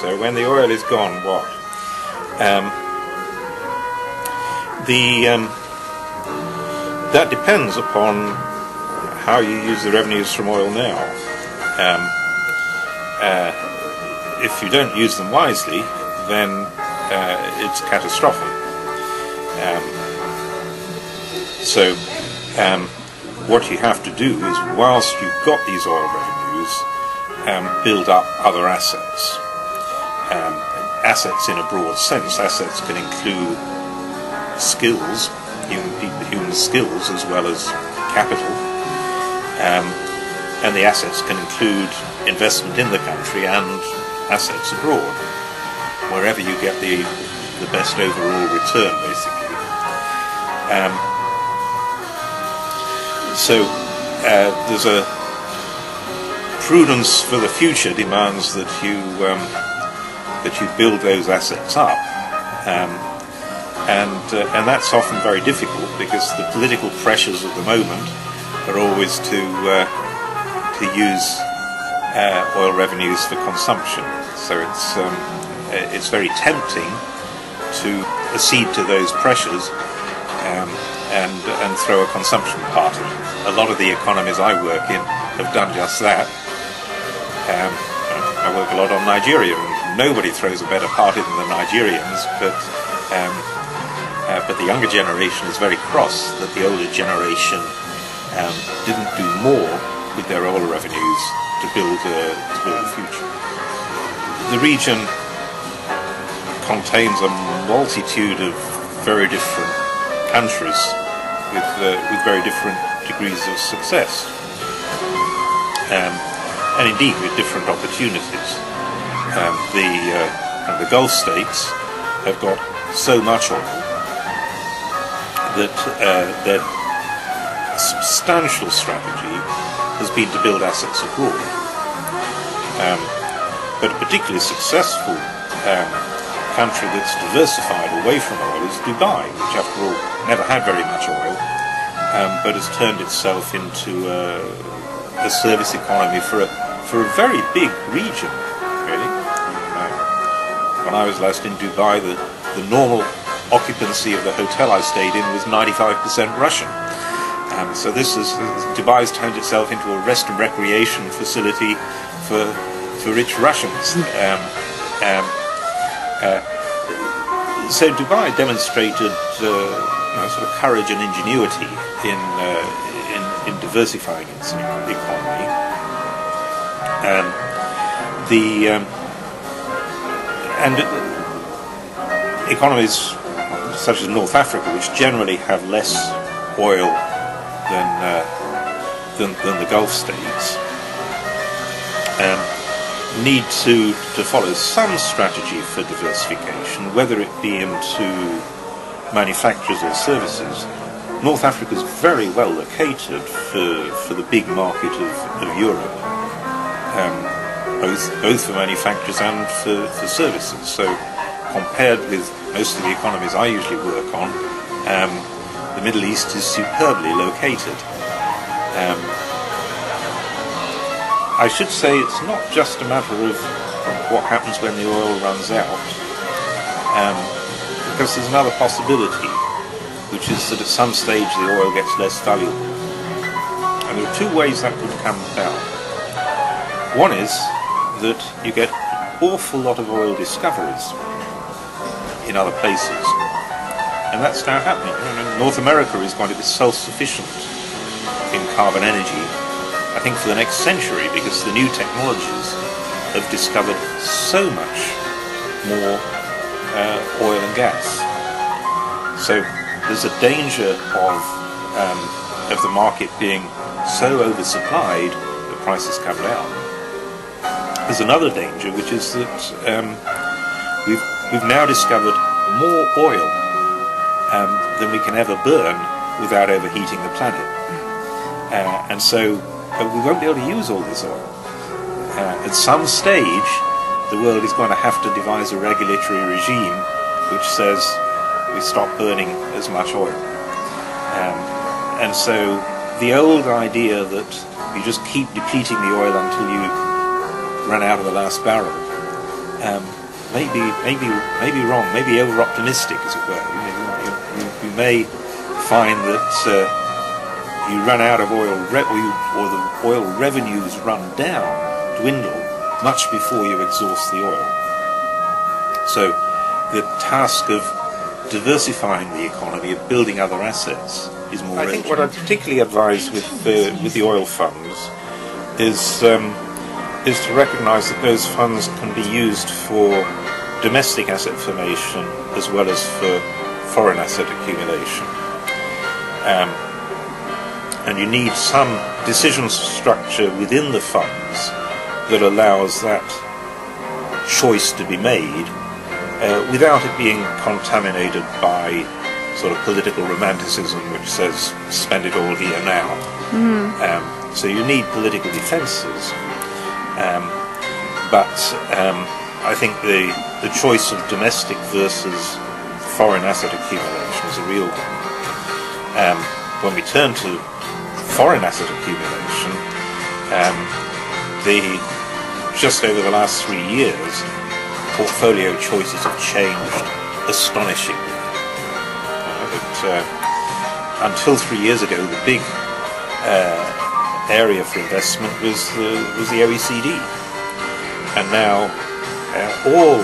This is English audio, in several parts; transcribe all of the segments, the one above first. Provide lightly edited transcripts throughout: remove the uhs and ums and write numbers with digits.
So when the oil is gone, what? That depends upon how you use the revenues from oil now. If you don't use them wisely, then it's catastrophic. So what you have to do is, whilst you've got these oil revenues, build up other assets. Assets in a broad sense. Assets can include skills, human skills, as well as capital. And the assets can include investment in the country and assets abroad, wherever you get the best overall return, basically. So there's a prudence for the future demands that you build those assets up, and that's often very difficult, because the political pressures at the moment are always to use oil revenues for consumption. So it's very tempting to accede to those pressures and throw a consumption party. A lot of the economies I work in have done just that. I work a lot on Nigeria, and nobody throws a better party than the Nigerians, but the younger generation is very cross that the older generation didn't do more with their oil revenues to build a future. The region contains a multitude of very different countries with very different degrees of success, and indeed with different opportunities. The Gulf states have got so much oil that their substantial strategy has been to build assets abroad. But a particularly successful country that's diversified away from oil is Dubai, which after all never had very much oil, but has turned itself into a service economy for a very big region, really. When I was last in Dubai, the normal occupancy of the hotel I stayed in was 95% Russian. So Dubai's turned itself into a rest and recreation facility for rich Russians. So Dubai demonstrated sort of courage and ingenuity in diversifying its economy. And economies such as North Africa, which generally have less oil than the Gulf states, need to follow some strategy for diversification, whether it be into manufacturers or services. North Africa is very well located for the big market of Europe, both for manufacturers and for services. So compared with most of the economies I usually work on, the Middle East is superbly located. I should say it's not just a matter of what happens when the oil runs out, because there's another possibility, which is that at some stage the oil gets less valuable. And there are two ways that could come about. One is that you get an awful lot of oil discoveries in other places, and that's now happening. North America is going to be self-sufficient in carbon energy, I think, for the next century, because the new technologies have discovered so much more oil and gas. So there's a danger of the market being so oversupplied that prices come down. There's another danger, which is that we've now discovered more oil than we can ever burn without overheating the planet, and so we won't be able to use all this oil. At some stage, the world is going to have to devise a regulatory regime which says we stop burning as much oil. And so the old idea that you just keep depleting the oil until you run out of the last barrel maybe wrong, maybe over-optimistic, as it were. You may find that you run out of oil, or the oil revenues run down, dwindle, much before you exhaust the oil. So the task of diversifying the economy, of building other assets, is more urgent. I think what I particularly advise with the oil funds is to recognise that those funds can be used for domestic asset formation as well as for foreign asset accumulation. And you need some decision structure within the funds that allows that choice to be made without it being contaminated by sort of political romanticism which says spend it all here now. So you need political defences, but I think the choice of domestic versus foreign asset accumulation is a real one. When we turn to foreign asset accumulation, just over the last 3 years, portfolio choices have changed astonishingly. Until 3 years ago, the big area for investment was the OECD, and now all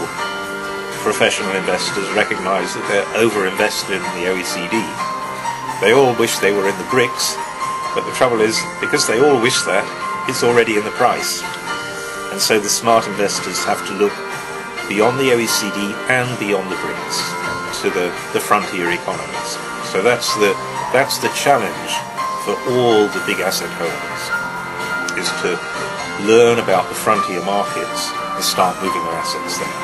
professional investors recognise that they're over-invested in the OECD. They all wish they were in the BRICS, but the trouble is, because they all wish that, it's already in the price. And so the smart investors have to look beyond the OECD and beyond the BRICS to the frontier economies. So that's the challenge for all the big asset holders, is to learn about the frontier markets and start moving their assets there.